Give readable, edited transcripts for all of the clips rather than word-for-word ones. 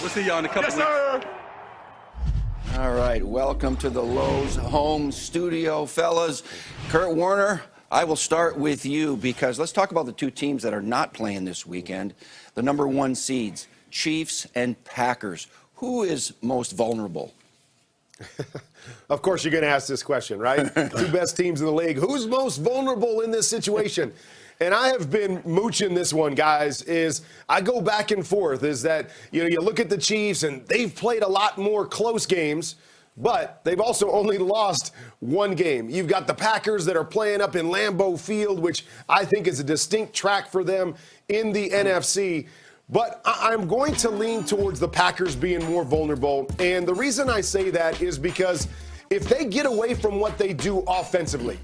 We'll see y'all in a couple weeks. Sir. All right, welcome to the Lowe's home studio, fellas. Kurt Warner, I will start with you because let's talk about the two teams that are not playing this weekend. The number one seeds, Chiefs and Packers. Who is most vulnerable? Of course, you're going to ask this question, right? Two best teams in the league. Who's most vulnerable in this situation? And I have been mooching this one, guys, is I go back and forth, is that, you look at the Chiefs and they've played a lot more close games, but they've also only lost one game. You've got the Packers that are playing up in Lambeau Field, which I think is a distinct track for them in the NFC. But I'm going to lean towards the Packers being more vulnerable. And the reason I say that is because if they get away from what they do offensively,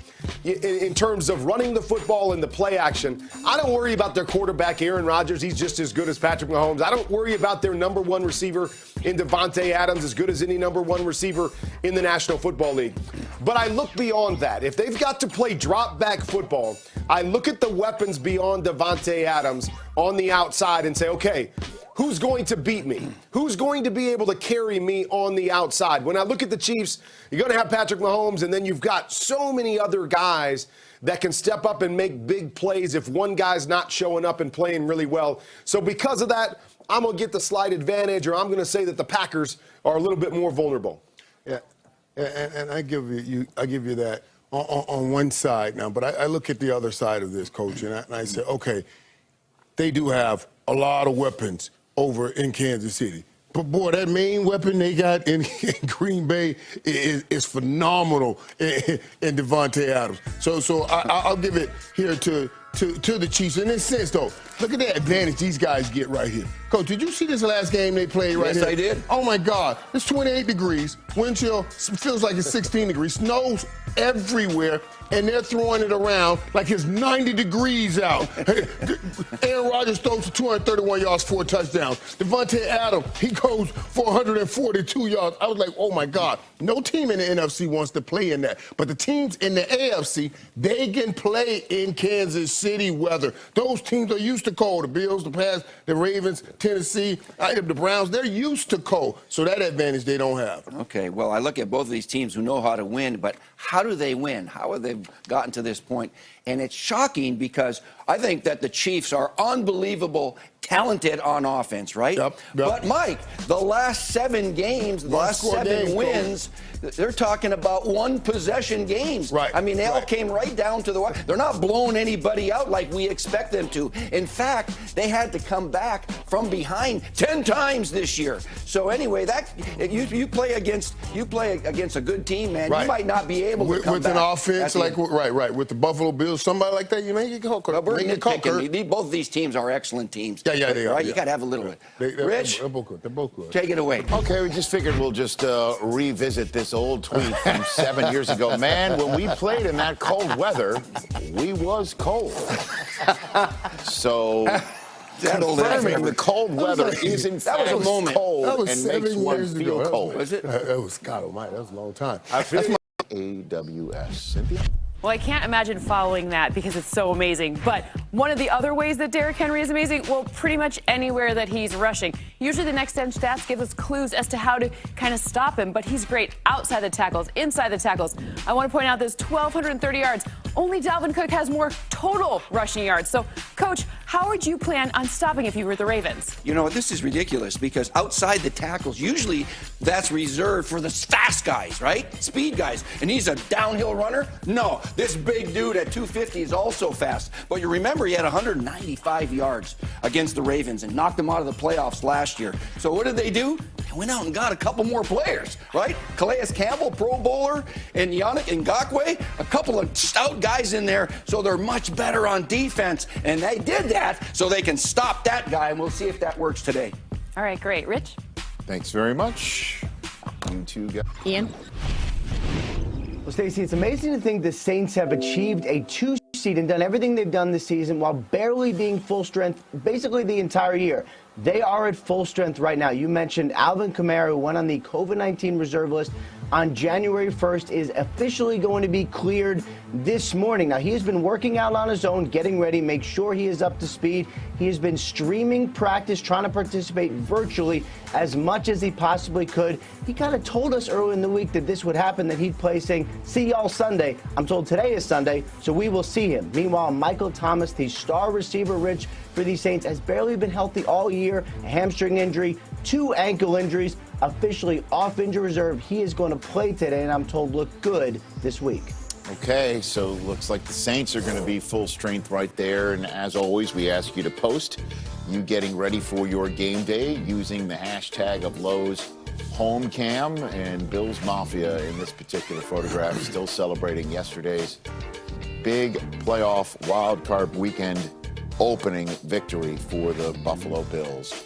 in terms of running the football and the play action, I don't worry about their quarterback, Aaron Rodgers. He's just as good as Patrick Mahomes. I don't worry about their number one receiver in Davante Adams, as good as any number one receiver in the National Football League. But I look beyond that. If they've got to play drop-back football, I look at the weapons beyond Davante Adams on the outside and say, okay, who's going to beat me? Who's going to be able to carry me on the outside? When I look at the Chiefs, you're going to have Patrick Mahomes, and then you've got so many other guys that can step up and make big plays if one guy's not showing up and playing really well. So because of that, I'm going to get the slight advantage, or I'm going to say that the Packers are a little bit more vulnerable. Yeah, and I give you that on one side now, but I look at the other side of this, Coach, and I say, okay, they do have a lot of weapons over in Kansas City. But, boy, that main weapon they got in Green Bay is phenomenal in Davante Adams. So I'll give it here to the Chiefs. In this sense, though, look at the advantage these guys get right here. Coach, did you see this last game they played right here? Yes, I did. Oh, my God. It's 28 degrees. Wind chill feels like it's 16 degrees. Snows everywhere. And they're throwing it around like it's 90 degrees out. Aaron Rodgers throws for 231 yards, 4 touchdowns. Davante Adams, he goes for 142 yards. I was like, oh, my God. No team in the NFC wants to play in that. But the teams in the AFC, they can play in Kansas City weather. Those teams are used to cold. The Bills, the Pats, the Ravens, Tennessee, the Browns, they're used to cold. So that advantage they don't have. Okay, well, I look at both of these teams who know how to win, but how do they win? How have they gotten to this point? And it's shocking because I think that the Chiefs are unbelievable, talented on offense, right? Yep. But, Mike, the last 7 games, the last 7 wins, they're talking about one-possession games. Right. I mean, they all came right down to the wire. They're not blowing anybody out like we expect them to. In fact, they had to come back from behind 10 times this year. So anyway, that you play against a good team, man. Right. You might not be able to come with back. An offense like with the Buffalo Bills, somebody like that, you make it go. Both these teams are excellent teams. Yeah, they are. Right? You got to have a little bit. Rich, they're both good. They're both good. Take it away. Okay, we just figured we'll just revisit this old tweet from 7 years ago. Man, when we played in that cold weather, we was cold. So confirming the cold weather is in fact cold that was and makes one feel cold. Was it? That was God Almighty. That was a long time. I feel AWS. Cynthia? Well, I can't imagine following that because it's so amazing. But one of the other ways that Derrick Henry is amazing, well, pretty much anywhere that he's rushing. Usually the next gen stats give us clues as to how to kind of stop him, but he's great outside the tackles, inside the tackles. I want to point out there's 1,230 yards. Only Dalvin Cook has more total rushing yards. So, Coach, how would you plan on stopping if you were the Ravens? You know, this is ridiculous because outside the tackles, usually that's reserved for the fast guys, right? Speed guys. And he's a downhill runner? No. This big dude at 250 is also fast. But you remember he had 195 yards against the Ravens and knocked them out of the playoffs last year. So what did they do? They went out and got a couple more players, right? Calais Campbell, Pro Bowler, and Yannick Ngakoue, a couple of stout guys in there. So they're much better on defense. And they did that so they can stop that guy. And we'll see if that works today. All right, great. Rich? Thanks very much. You two guys. Ian? Well, Stacey, it's amazing to think the Saints have achieved a 2 seed and done everything they've done this season while barely being full strength basically the entire year. They are at full strength right now. You mentioned Alvin Kamara, who went on the COVID-19 reserve list. on January 1st is officially going to be cleared this morning. Now, he has been working out on his own, getting ready, make sure he is up to speed. He has been streaming practice, trying to participate virtually as much as he possibly could. He kind of told us early in the week that this would happen, that he'd play, saying, see y'all Sunday. I'm told today is Sunday, so we will see him. Meanwhile, Michael Thomas, the star receiver, Rich, for the Saints, has barely been healthy all year. A hamstring injury, 2 ankle injuries, officially off injury reserve. He is going to play today, and I'm told look good this week. Okay, so looks like the Saints are going to be full strength right there. And as always, we ask you to post you getting ready for your game day using the hashtag of Lowe's Home Cam. And Bills Mafia in this particular photograph still celebrating yesterday's big playoff wild card weekend opening victory for the Buffalo Bills.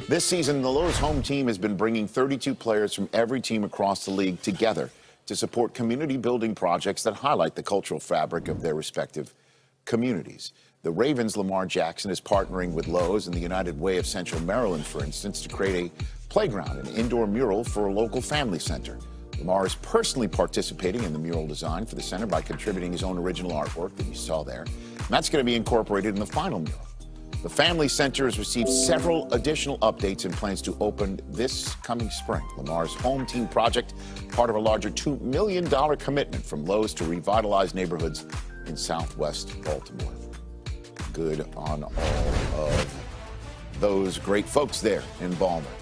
This season, the Lowe's home team has been bringing 32 players from every team across the league together to support community building projects that highlight the cultural fabric of their respective communities. The Ravens' Lamar Jackson is partnering with Lowe's and the United Way of Central Maryland, for instance, to create a playground and indoor mural for a local family center. Lamar is personally participating in the mural design for the center by contributing his own original artwork that you saw there. And that's going to be incorporated in the final mural. The Family Center has received several additional updates and plans to open this coming spring. Lamar's home team project, part of a larger $2 million commitment from Lowe's to revitalize neighborhoods in southwest Baltimore. Good on all of those great folks there in Baltimore.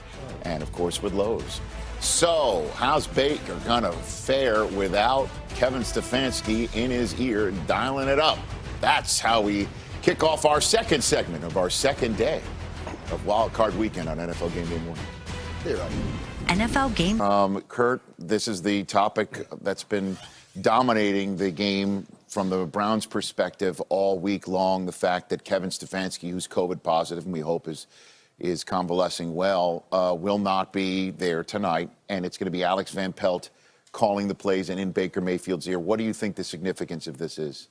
And, of course, with Lowe's. So, how's Baker going to fare without Kevin Stefanski in his ear dialing it up? That's how we kick off our second segment of our second day of Wild Card Weekend on NFL Game Day morning. There I am. NFL Game. Kurt, this is the topic that's been dominating the game from the Browns' perspective all week long. The fact that Kevin Stefanski, who's COVID positive, and we hope is convalescing well, will not be there tonight. And it's going to be Alex Van Pelt calling the plays and in Baker Mayfield's ear. What do you think the significance of this is?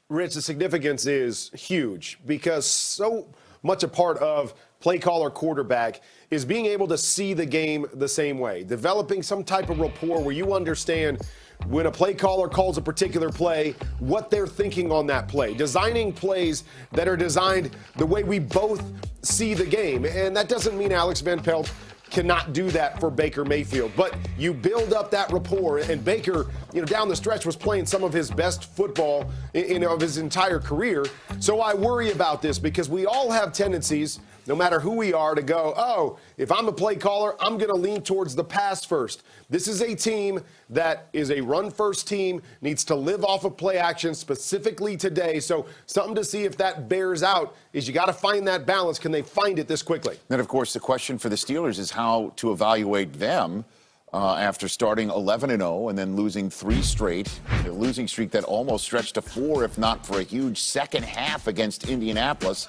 Rich, the significance is huge because so much a part of play caller quarterback is being able to see the game the same way, developing some type of rapport where you understand when a play caller calls a particular play, what they're thinking on that play, designing plays that are designed the way we both see the game. And that doesn't mean Alex Van Pelt cannot do that for Baker Mayfield, but you build up that rapport, and Baker, down the stretch was playing some of his best football of his entire career. So I worry about this because we all have tendencies, no matter who we are, to go, oh, if I'm a play caller, I'm going to lean towards the pass first. This is a team that is a run-first team, needs to live off of play action specifically today. So something to see if that bears out is you got to find that balance. Can they find it this quickly? Then, of course, the question for the Steelers is how to evaluate them after starting 11-0 and then losing 3 straight, a losing streak that almost stretched to 4, if not for a huge second half against Indianapolis.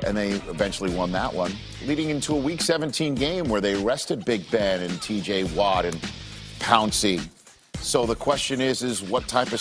And they eventually won that one, leading into a Week 17 game where they rested Big Ben and T.J. Watt and Pouncey. So the question is what type of